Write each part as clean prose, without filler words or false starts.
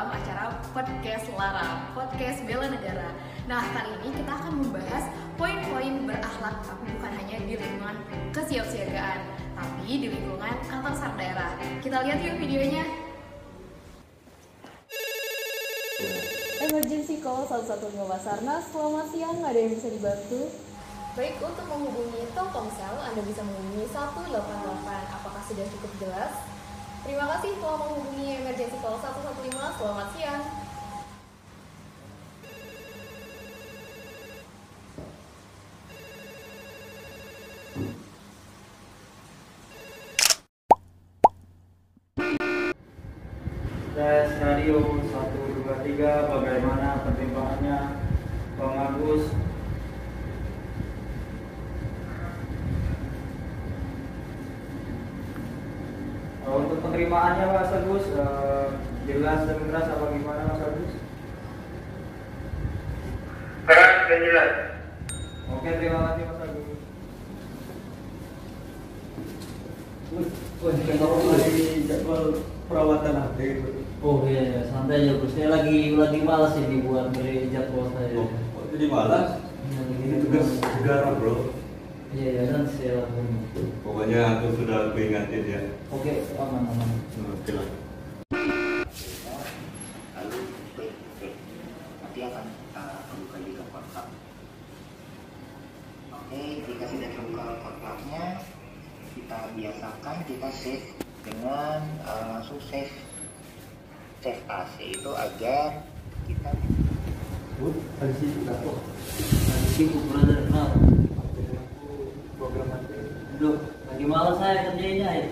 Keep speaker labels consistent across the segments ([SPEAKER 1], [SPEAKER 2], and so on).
[SPEAKER 1] dalam acara Podcast Lara, Podcast Bela Negara. Nah, kali ini kita akan membahas poin-poin berakhlak, tapi bukan hanya di lingkungan kesiapsiagaan, tapi di lingkungan kantor sar daerah. Kita lihat yuk videonya.
[SPEAKER 2] Emergency call 115 Basarnas, selamat siang, ada yang bisa dibantu?
[SPEAKER 3] Baik, untuk menghubungi Telkomsel, Anda bisa menghubungi 188. Apakah sudah cukup jelas? Terima kasih telah menghubungi Emergency Call 115. Selamat siang.
[SPEAKER 4] Tes radio 123, bagaimana pertimbangannya Bang Agus? Untuk penerimaannya Mas Agus, jelas dan keras apa gimana Mas Agus?
[SPEAKER 5] Keras dan jelas.
[SPEAKER 4] Oke, terima kasih Mas Agus.
[SPEAKER 6] Lagi jadwal perawatan HP.
[SPEAKER 7] Oh iya, santai aja bro. Saya lagi malas ini buat beli jadwal saya.
[SPEAKER 6] Oh, jadi malas? Ini tugas negara bro.
[SPEAKER 7] Iya, dan saya lakukan.
[SPEAKER 6] Pokoknya aku sudah ingatin ya.
[SPEAKER 7] Oke, aman.
[SPEAKER 6] Oke lah.
[SPEAKER 5] Lalu nanti akan kita buka juga kotak. Oke, jika sudah terbuka kotaknya, kita biasakan kita save dengan langsung save AC itu agar kita
[SPEAKER 6] Tadi sih udah kok.
[SPEAKER 7] Lagi sibuk brother, kenapa?
[SPEAKER 6] Program HP.
[SPEAKER 7] Duh, lagi malas saya kerjainnya ya.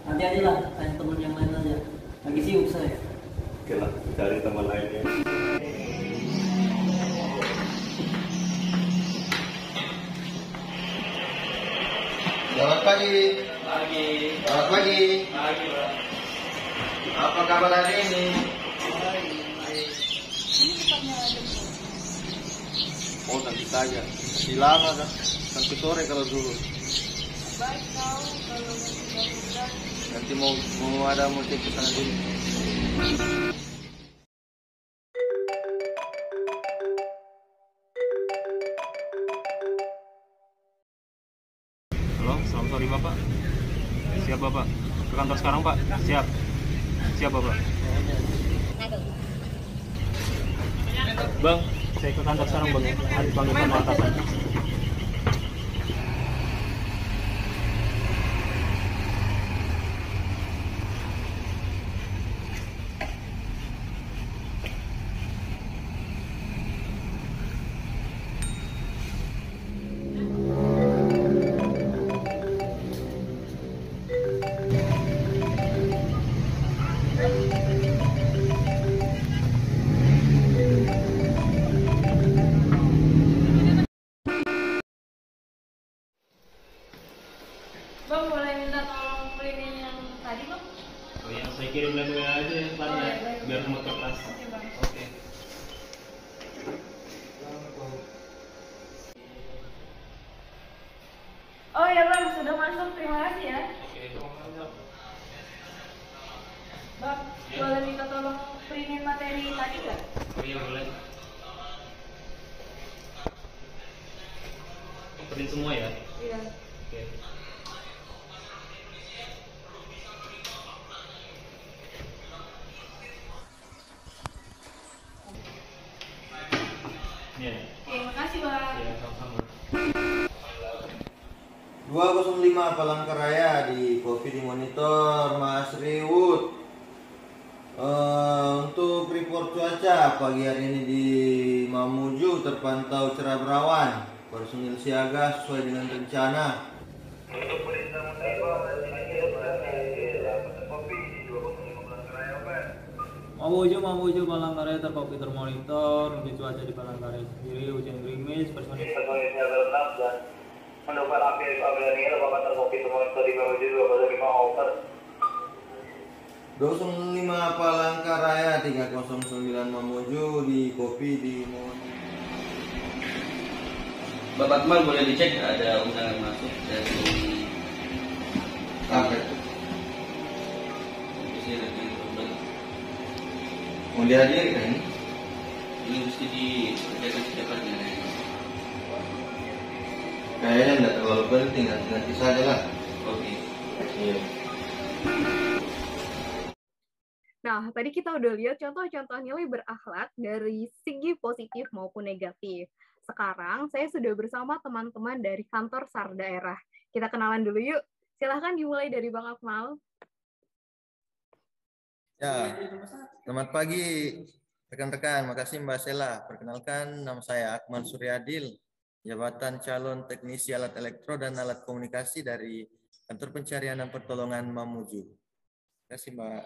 [SPEAKER 7] Nanti aja lah, tanya temen yang lain aja. Lagi sibuk saya.
[SPEAKER 6] Oke lah, cari teman lainnya.
[SPEAKER 5] Selamat pagi. Selamat pagi. Apa kabar hari ini? Oh, nanti saja. Masih lama kan? Sampai sore kalau dulu.
[SPEAKER 2] Baik, kau kalau
[SPEAKER 5] Nanti mau cek ke sana dulu.
[SPEAKER 4] Halo, selamat sore Bapak. Siap Bapak. Ke kantor sekarang Pak. Siap. Siap Bapak. Bang, saya ke kantor sekarang Bang. Harus panggil sama atasan.
[SPEAKER 2] Bang, boleh minta tolong printin yang tadi bang?
[SPEAKER 4] Oh ya, saya kirim lewat WA aja yang tadi ya, biar nomor kertas.
[SPEAKER 2] Oke bang.
[SPEAKER 4] Oke.
[SPEAKER 2] Oh ya bang, sudah masuk, terima kasih ya. Bang, boleh minta tolong printin materi tadi nggak?
[SPEAKER 4] Oh iya boleh. Print semua ya?
[SPEAKER 2] Iya.
[SPEAKER 4] Oke. Iya.
[SPEAKER 2] Terima kasih bang.
[SPEAKER 4] Iya, sama-sama.
[SPEAKER 5] 205 Palangkaraya di kopi di monitor Mas Riwut. Untuk report cuaca pagi hari ini di Mamuju terpantau cerah berawan. Personil siaga sesuai dengan rencana. Untuk perintah kopi di 205 Palangkaraya, Pak.
[SPEAKER 4] Mamuju Palangkaraya terkopi termonitor. Untuk cuaca di Palangkaraya sendiri hujan gerimis. Personil
[SPEAKER 5] siaga rendah dan mendukung api ini Bapak terkopi termonitor di Mamuju 205 over. 205 Palangkaraya 309 Mamuju di kopi di Monitor.
[SPEAKER 8] Bapak Kemal boleh dicek ada undangan masuk dari kampret. Di sini lagi.
[SPEAKER 9] Mau dihadiri kan?
[SPEAKER 8] Ini mesti dikerjakan secepatnya.
[SPEAKER 9] Kayaknya nggak terlalu penting, nanti saja lah.
[SPEAKER 8] Oke.
[SPEAKER 9] Iya.
[SPEAKER 1] Nah, tadi kita udah lihat contoh-contoh nilai berakhlak dari segi positif maupun negatif. Sekarang saya sudah bersama teman-teman dari kantor SAR daerah. Kita kenalan dulu yuk. Silahkan dimulai dari Bang Akmal.
[SPEAKER 10] Ya, selamat pagi rekan-rekan. Makasih Mbak Sela. Perkenalkan, nama saya Akmal Suryadil, jabatan calon teknisi alat elektro dan alat komunikasi dari Kantor Pencarian dan Pertolongan Mamuju. Terima kasih Mbak.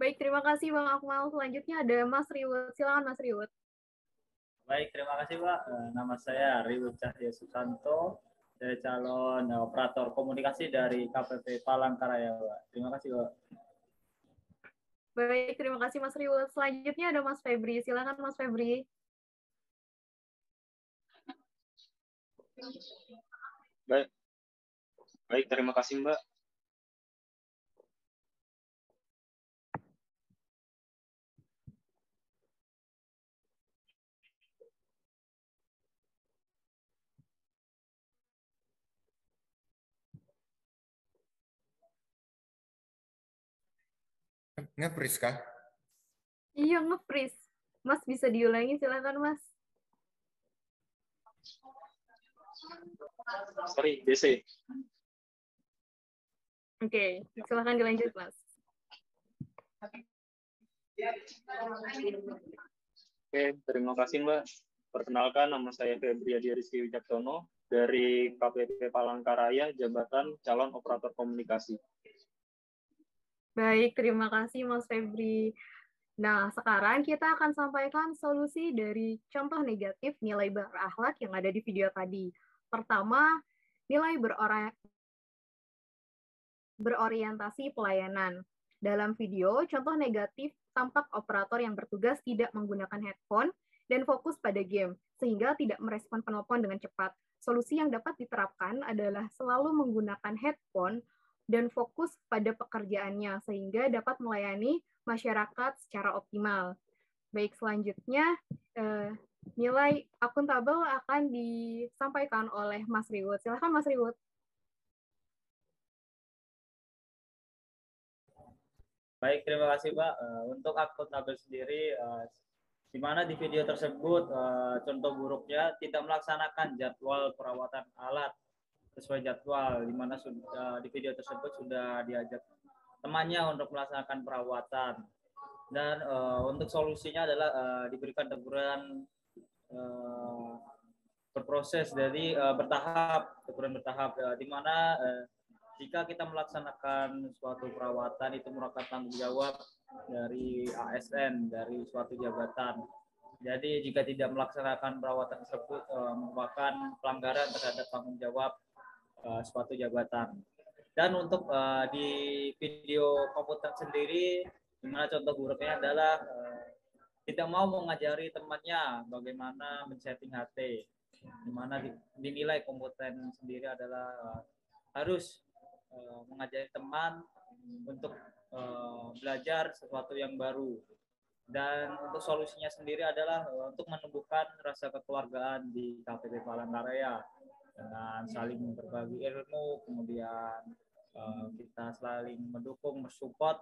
[SPEAKER 1] Baik, terima kasih Bang Akmal. Selanjutnya ada Mas Riwut. Silakan Mas Riwut.
[SPEAKER 4] Baik, terima kasih Pak. Nama saya Riwut Cahya Susanto. Saya calon operator komunikasi dari KPP Palangkaraya, Pak. Terima kasih, Pak.
[SPEAKER 1] Baik, terima kasih Mas Riwut. Selanjutnya ada Mas Febri. Silakan Mas Febri.
[SPEAKER 11] Baik, terima kasih Mbak.
[SPEAKER 10] Nge-freeze kah?
[SPEAKER 1] Iya, nge-freeze. Mas bisa diulangi, silakan Mas.
[SPEAKER 11] Sorry, DC.
[SPEAKER 1] Oke, silakan dilanjut Mas.
[SPEAKER 11] Oke, terima kasih Mbak. Perkenalkan, nama saya Febri Adi Rizky Wijaksono dari KPP Palangkaraya, jabatan calon operator komunikasi.
[SPEAKER 1] Baik, terima kasih Mas Febri. Nah, sekarang kita akan sampaikan solusi dari contoh negatif nilai berakhlak yang ada di video tadi. Pertama, nilai berorientasi pelayanan. Dalam video, contoh negatif tampak operator yang bertugas tidak menggunakan headphone dan fokus pada game, sehingga tidak merespon penelpon dengan cepat. Solusi yang dapat diterapkan adalah selalu menggunakan headphone dan fokus pada pekerjaannya, sehingga dapat melayani masyarakat secara optimal. Baik, selanjutnya nilai akuntabel akan disampaikan oleh Mas Riwut. Silakan Mas Riwut.
[SPEAKER 4] Baik, terima kasih Pak. Untuk akuntabel sendiri, di mana di video tersebut contoh buruknya tidak melaksanakan jadwal perawatan alat sesuai jadwal, di mana di video tersebut sudah diajak temannya untuk melaksanakan perawatan. Dan untuk solusinya adalah diberikan teguran berproses dari teguran bertahap, di mana jika kita melaksanakan suatu perawatan itu merupakan tanggung jawab dari ASN, dari suatu jabatan. Jadi jika tidak melaksanakan perawatan tersebut merupakan pelanggaran terhadap tanggung jawab suatu jabatan. Dan untuk di video komputer sendiri, dimana contoh buruknya adalah tidak mau mengajari temannya bagaimana men-setting HP, dimana dinilai kompeten sendiri adalah harus mengajari teman untuk belajar sesuatu yang baru. Dan untuk solusinya sendiri adalah untuk menumbuhkan rasa kekeluargaan di KPP Palangkaraya dengan saling berbagi ilmu, kemudian kita saling mendukung, mensupport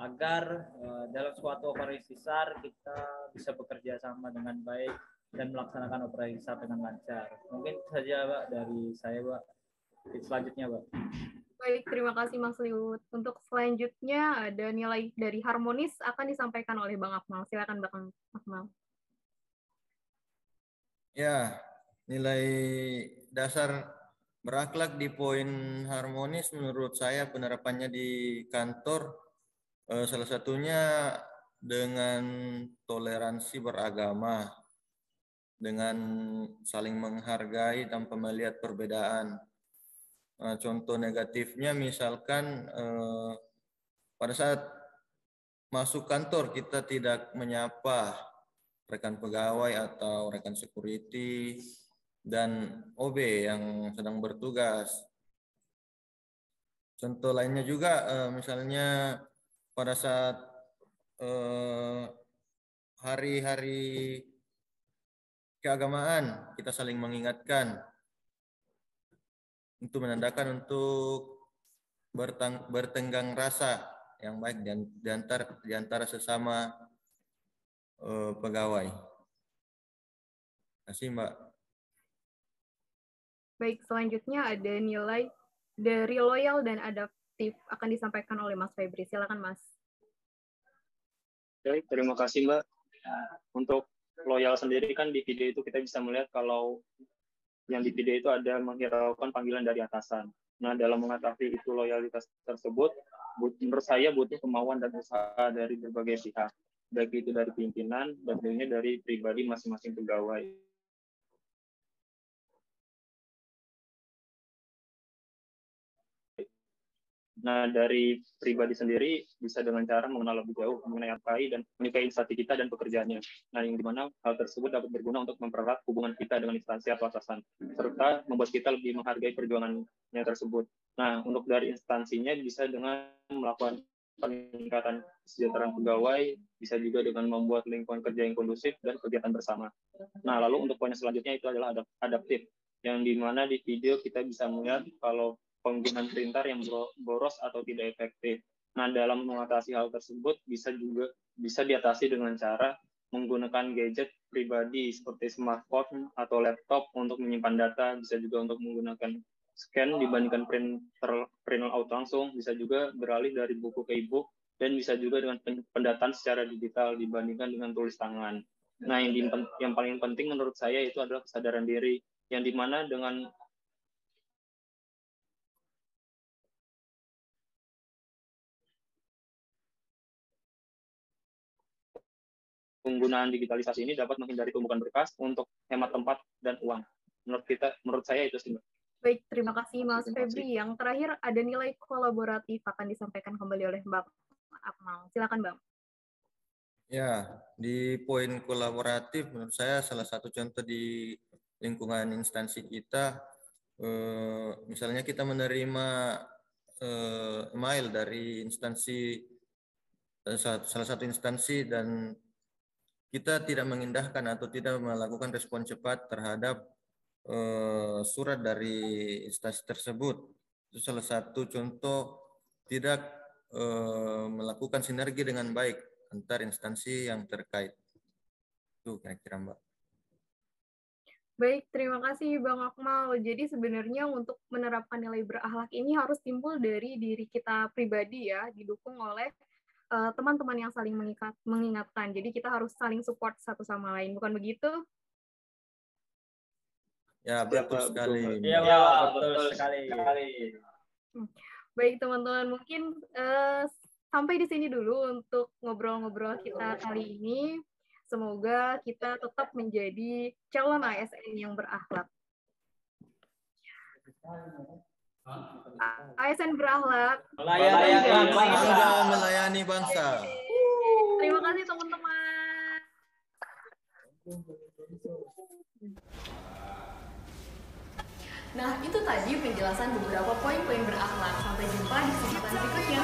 [SPEAKER 4] agar dalam suatu operasi SAR kita bisa bekerja sama dengan baik dan melaksanakan operasi SAR dengan lancar. Mungkin saja Pak dari saya Pak. Selanjutnya Pak.
[SPEAKER 1] Baik, terima kasih Mas Liut. Untuk selanjutnya ada nilai dari harmonis akan disampaikan oleh Bang Akmal. Silakan Bang Akmal.
[SPEAKER 10] Ya, nilai dasar berakhlak di poin harmonis menurut saya penerapannya di kantor salah satunya dengan toleransi beragama, dengan saling menghargai tanpa melihat perbedaan. Contoh negatifnya misalkan pada saat masuk kantor kita tidak menyapa rekan pegawai atau rekan security dan OB yang sedang bertugas. Contoh lainnya juga misalnya pada saat hari-hari keagamaan kita saling mengingatkan untuk menandakan untuk bertenggang rasa yang baik di antara sesama pegawai. Terima kasih, Mbak.
[SPEAKER 1] Baik, selanjutnya ada nilai dari loyal dan adaptif akan disampaikan oleh Mas Febri. Silakan, Mas.
[SPEAKER 11] Baik, terima kasih, Mbak. Untuk loyal sendiri kan di video itu kita bisa melihat kalau yang di video itu ada menghiraukan panggilan dari atasan. Nah, dalam mengatasi itu loyalitas tersebut, menurut saya butuh kemauan dan usaha dari berbagai pihak, baik itu dari pimpinan dan tentunya dari pribadi masing-masing pegawai. Nah, dari pribadi sendiri bisa dengan cara mengenal lebih jauh mengenai API dan menyukai instansi kita dan pekerjaannya. Nah, yang dimana hal tersebut dapat berguna untuk mempererat hubungan kita dengan instansi atau atasan, serta membuat kita lebih menghargai perjuangannya tersebut. Nah, untuk dari instansinya bisa dengan melakukan peningkatan kesejahteraan pegawai, bisa juga dengan membuat lingkungan kerja yang kondusif dan kegiatan bersama. Nah, lalu untuk poin selanjutnya itu adalah adaptif, yang dimana di video kita bisa melihat kalau penggunaan printer yang boros atau tidak efektif. Nah, dalam mengatasi hal tersebut bisa diatasi dengan cara menggunakan gadget pribadi seperti smartphone atau laptop untuk menyimpan data, bisa juga untuk menggunakan scan dibandingkan print out langsung, bisa juga beralih dari buku ke e-book, dan bisa juga dengan pendataan secara digital dibandingkan dengan tulis tangan. Nah, yang paling penting menurut saya itu adalah kesadaran diri, yang dimana dengan penggunaan digitalisasi ini dapat menghindari tumpukan berkas untuk hemat tempat dan uang. Menurut saya itu sih, Mbak.
[SPEAKER 1] Baik, terima kasih Mas Febri. Yang terakhir ada nilai kolaboratif akan disampaikan kembali oleh Mbak Akmal. Silakan, Mbak.
[SPEAKER 10] Ya, di poin kolaboratif menurut saya salah satu contoh di lingkungan instansi kita, misalnya kita menerima email dari instansi, salah satu instansi, dan kita tidak mengindahkan atau tidak melakukan respon cepat terhadap surat dari instansi tersebut. Itu salah satu contoh tidak melakukan sinergi dengan baik antar instansi yang terkait. Itu kira-kira, Mbak.
[SPEAKER 1] Baik, terima kasih Bang Akmal. Jadi sebenarnya untuk menerapkan nilai berakhlak ini harus timbul dari diri kita pribadi ya, didukung oleh teman-teman yang saling mengingatkan. Jadi kita harus saling support satu sama lain, bukan begitu?
[SPEAKER 10] Ya, betul sekali.
[SPEAKER 4] Iya, betul sekali.
[SPEAKER 1] Baik teman-teman, mungkin sampai di sini dulu untuk ngobrol-ngobrol kita kali ini. Semoga kita tetap menjadi calon ASN yang berakhlak. ASN berakhlak,
[SPEAKER 10] melayani bangsa.
[SPEAKER 1] Terima kasih teman-teman.
[SPEAKER 3] Nah, itu tadi penjelasan beberapa poin-poin berakhlak. Sampai jumpa di kesempatan berikutnya.